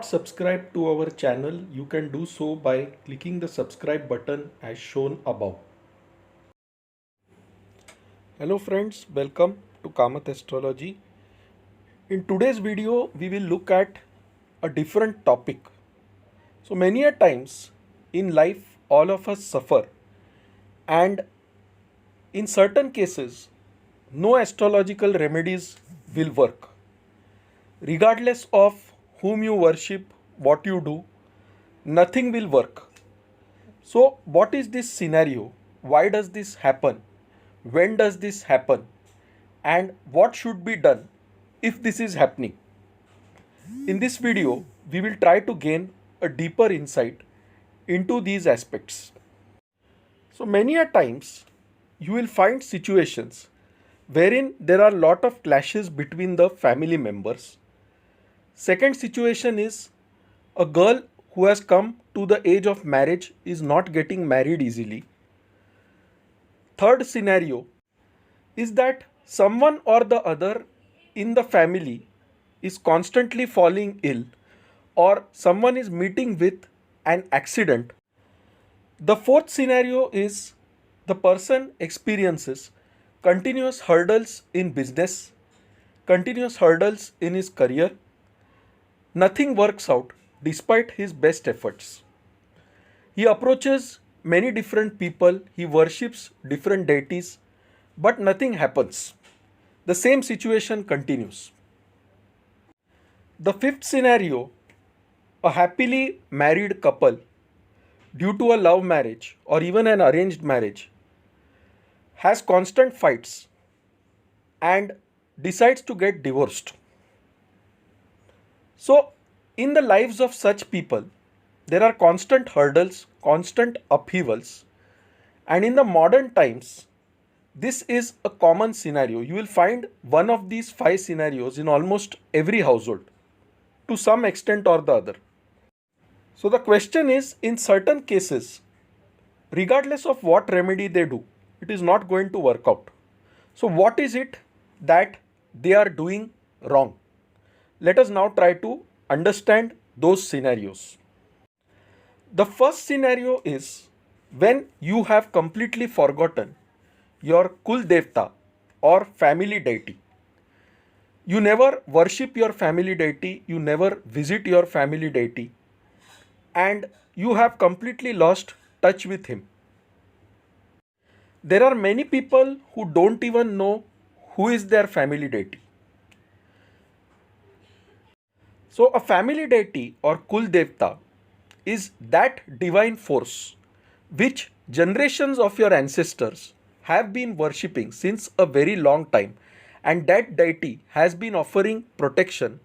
not subscribed to our channel, you can do so by clicking the subscribe button as shown above. Hello friends, welcome to Kamath Astrology. In today's video, we will look at a different topic. So many a times in life, all of us suffer, and in certain cases, no astrological remedies will work. Regardless of whom you worship, what you do, nothing will work. So, what is this scenario? Why does this happen? When does this happen? And what should be done if this is happening? In this video, we will try to gain a deeper insight into these aspects. So, many a times you will find situations wherein there are a lot of clashes between the family members. Second situation is a girl who has come to the age of marriage is not getting married easily. Third scenario is that someone or the other in the family is constantly falling ill, or someone is meeting with an accident. The fourth scenario is the person experiences continuous hurdles in business, continuous hurdles in his career. Nothing works out despite his best efforts. He approaches many different people, he worships different deities, but nothing happens. The same situation continues. The fifth scenario, a happily married couple, due to a love marriage or even an arranged marriage, has constant fights and decides to get divorced. So, in the lives of such people, there are constant hurdles, constant upheavals, and in the modern times, this is a common scenario. You will find one of these five scenarios in almost every household, to some extent or the other. So, the question is, in certain cases, regardless of what remedy they do, it is not going to work out. So, what is it that they are doing wrong? Let us now try to understand those scenarios. The first scenario is when you have completely forgotten your Kul Devta or family deity. You never worship your family deity, you never visit your family deity, and you have completely lost touch with him. There are many people who don't even know who is their family deity. So, a family deity or Kul Devta is that divine force which generations of your ancestors have been worshipping since a very long time, and that deity has been offering protection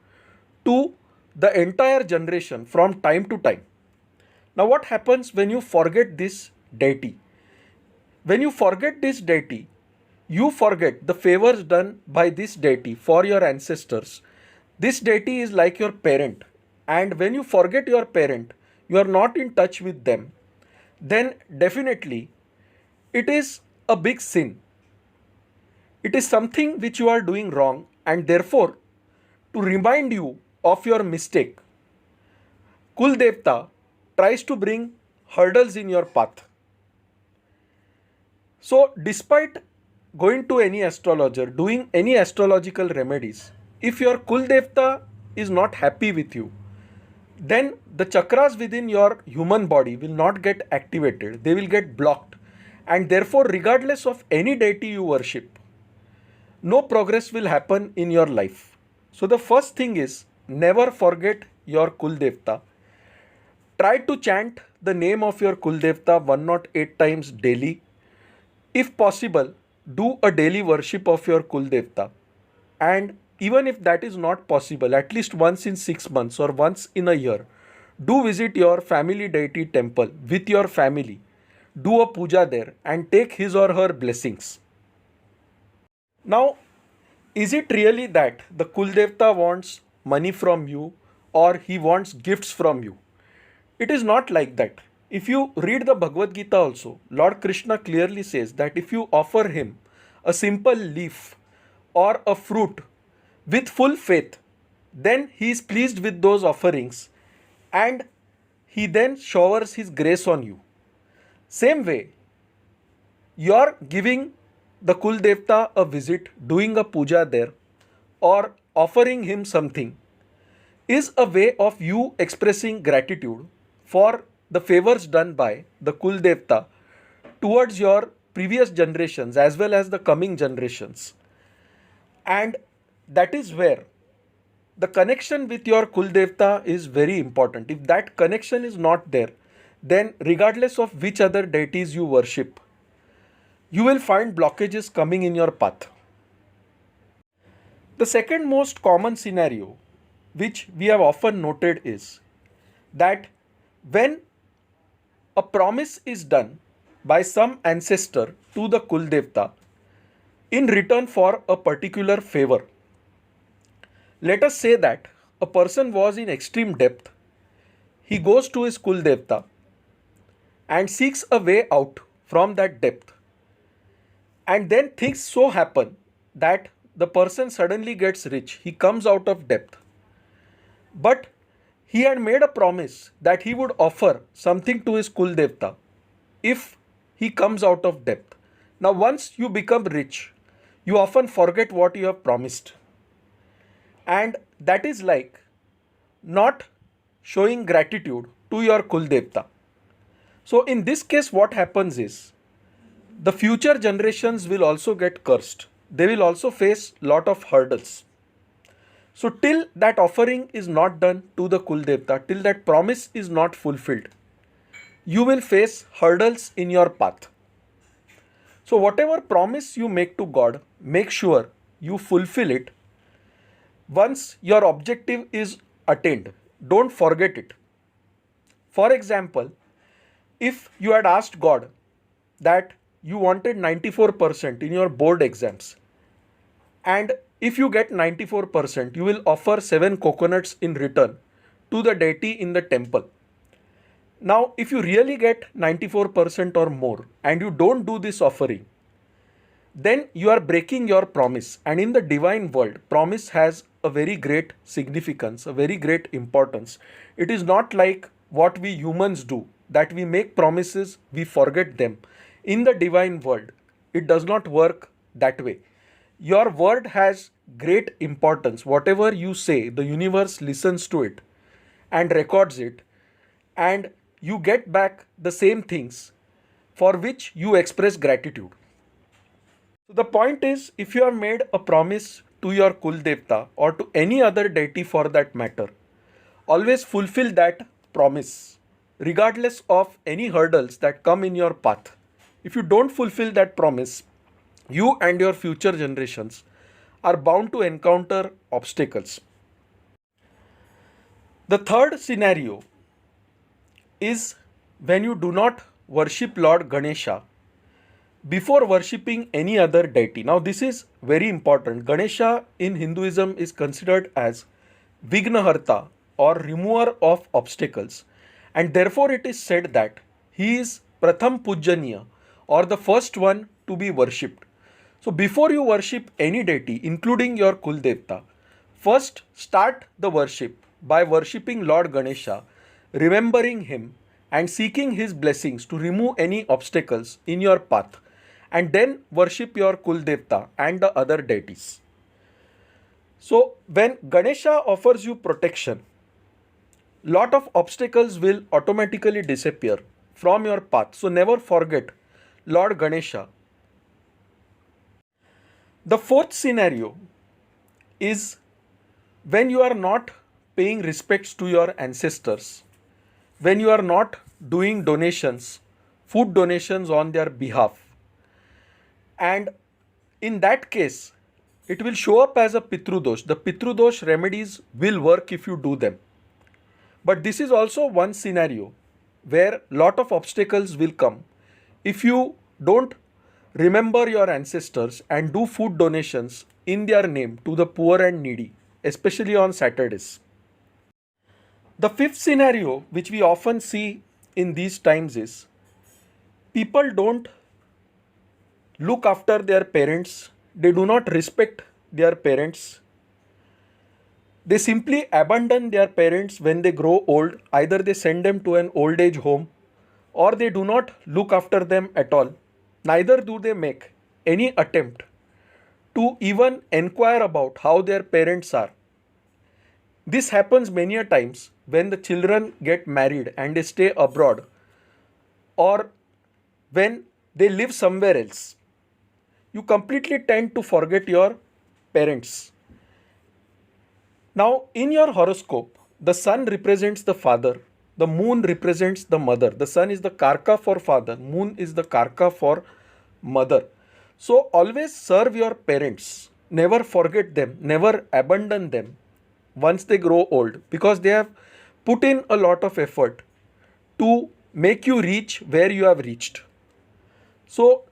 to the entire generation from time to time. Now, what happens when you forget this deity? When you forget this deity, you forget the favors done by this deity for your ancestors. This deity is like your parent, and when you forget your parent, you are not in touch with them, then definitely it is a big sin. It is something which you are doing wrong, and therefore, to remind you of your mistake, Kul Devta tries to bring hurdles in your path. So, despite going to any astrologer, doing any astrological remedies, if your Kul Devta is not happy with you, then the chakras within your human body will not get activated, they will get blocked, and therefore, regardless of any deity you worship, no progress will happen in your life. So, the first thing is never forget your Kul Devta. Try to chant the name of your Kul Devta 108 times daily. If possible, do a daily worship of your Kul Devta, and even if that is not possible, at least once in 6 months or once in a year, do visit your family deity temple with your family. Do a puja there and take his or her blessings. Now, is it really that the Kul Devta wants money from you or he wants gifts from you? It is not like that. If you read the Bhagavad Gita also, Lord Krishna clearly says that if you offer him a simple leaf or a fruit with full faith, then he is pleased with those offerings and he then showers his grace on you. Same way, you're giving the Kul Devta a visit, doing a puja there, or offering him something is a way of you expressing gratitude for the favors done by the Kul Devta towards your previous generations as well as the coming generations. And that is where the connection with your Kul Devta is very important. If that connection is not there, then regardless of which other deities you worship, you will find blockages coming in your path. The second most common scenario, which we have often noted, is that when a promise is done by some ancestor to the Kul Devta in return for a particular favor. Let us say that a person was in extreme debt. He goes to his Kul Devta and seeks a way out from that debt. And then things so happen that the person suddenly gets rich. He comes out of debt. But he had made a promise that he would offer something to his Kul Devta if he comes out of debt. Now, once you become rich, you often forget what you have promised. And that is like not showing gratitude to your Kul Devta. So, in this case, what happens is the future generations will also get cursed. They will also face lot of hurdles. So till that offering is not done to the Kul Devta, till that promise is not fulfilled, you will face hurdles in your path. So whatever promise you make to God, make sure you fulfill it once your objective is attained. Don't forget it. For example, if you had asked God that you wanted 94% in your board exams, and if you get 94%, you will offer 7 coconuts in return to the deity in the temple. Now, if you really get 94% or more and you don't do this offering, then you are breaking your promise. And in the divine world, promise has a very great significance, a very great importance. It is not like what we humans do, that we make promises, we forget them. In the divine world, it does not work that way. Your word has great importance. Whatever you say, the universe listens to it and records it, and you get back the same things for which you express gratitude. So the point is, if you have made a promise to your Kul Devta or to any other deity for that matter, always fulfill that promise, regardless of any hurdles that come in your path. If you don't fulfill that promise, you and your future generations are bound to encounter obstacles. The third scenario is when you do not worship Lord Ganesha before worshipping any other deity. Now, this is very important. Ganesha in Hinduism is considered as Vignaharta or remover of obstacles, and therefore it is said that he is Pratham Pujaniya or the first one to be worshipped. So before you worship any deity, including your Kul Devta, first start the worship by worshipping Lord Ganesha, remembering him and seeking his blessings to remove any obstacles in your path, and then worship your Kul Devta and the other deities. So when Ganesha offers you protection, lot of obstacles will automatically disappear from your path. So never forget Lord Ganesha. The fourth scenario is when you are not paying respects to your ancestors, when you are not doing donations, food donations on their behalf. And in that case, it will show up as a Pitrudosh. The Pitrudosh remedies will work if you do them. But this is also one scenario where lot of obstacles will come if you don't remember your ancestors and do food donations in their name to the poor and needy, especially on Saturdays. The fifth scenario, which we often see in these times, is people don't look after their parents, they do not respect their parents, They simply abandon their parents when they grow old. Either they send them to an old age home or they do not look after them at all. Neither do they make any attempt to even inquire about how their parents are. This happens many a times when the children get married and they stay abroad, or when they live somewhere else. You completely tend to forget your parents. Now, in your horoscope, the sun represents the father, the moon represents the mother. The sun is the karka for father, moon is the karka for mother. So, always serve your parents. Never forget them, never abandon them once they grow old, because they have put in a lot of effort to make you reach where you have reached. So,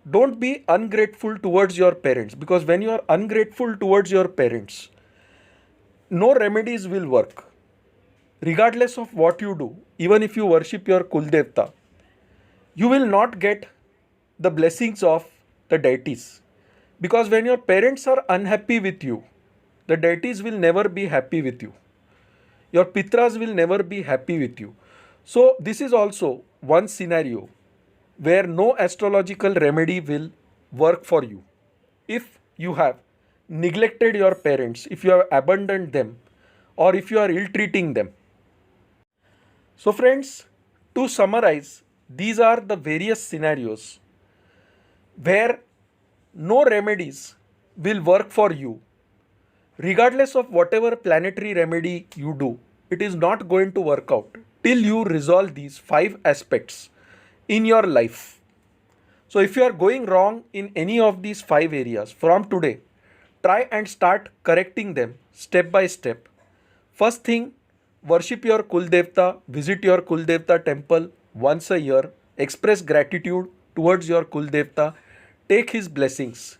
don't be ungrateful towards your parents, because when you are ungrateful towards your parents, no remedies will work. Regardless of what you do, even if you worship your Kuldevta, you will not get the blessings of the deities. Because when your parents are unhappy with you, the deities will never be happy with you. Your pitras will never be happy with you. So, this is also one scenario where no astrological remedy will work for you. If you have neglected your parents, if you have abandoned them, or if you are ill treating them. So, friends, to summarize, these are the various scenarios where no remedies will work for you. Regardless of whatever planetary remedy you do, it is not going to work out till you resolve these 5 aspects in your life. So, if you are going wrong in any of these 5 areas from today, try and start correcting them step by step. First thing, worship your Kuldevta, visit your Kuldevta temple once a year, express gratitude towards your Kuldevta, take his blessings.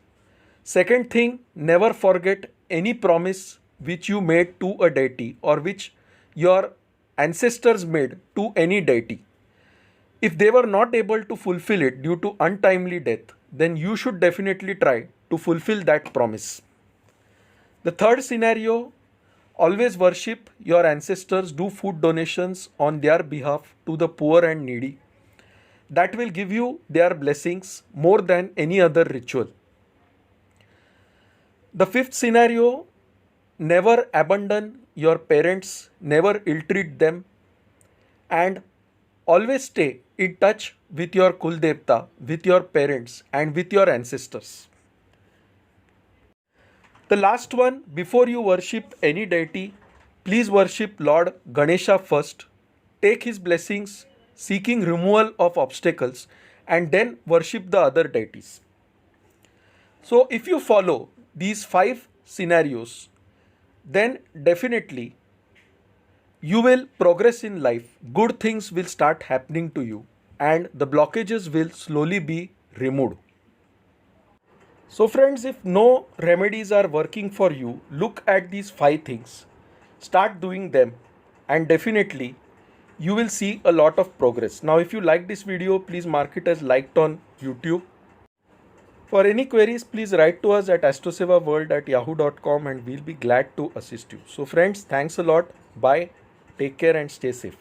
Second thing, never forget any promise which you made to a deity or which your ancestors made to any deity. If they were not able to fulfill it due to untimely death, then you should definitely try to fulfill that promise. The third scenario, always worship your ancestors, do food donations on their behalf to the poor and needy. That will give you their blessings more than any other ritual. The fifth scenario, never abandon your parents, never ill treat them, and always stay in touch with your Kuldevta, with your parents, and with your ancestors. The last one, before you worship any deity, please worship Lord Ganesha first. Take his blessings, seeking removal of obstacles, and then worship the other deities. So, if you follow these 5 scenarios, then definitely you will progress in life. Good things will start happening to you, and the blockages will slowly be removed. So, friends, if no remedies are working for you, look at these 5 things, start doing them, and definitely you will see a lot of progress. Now, if you like this video, please mark it as liked on YouTube. For any queries, please write to us at astrosevaworld@yahoo.com and we'll be glad to assist you. So, friends, thanks a lot. Bye. Take care and stay safe.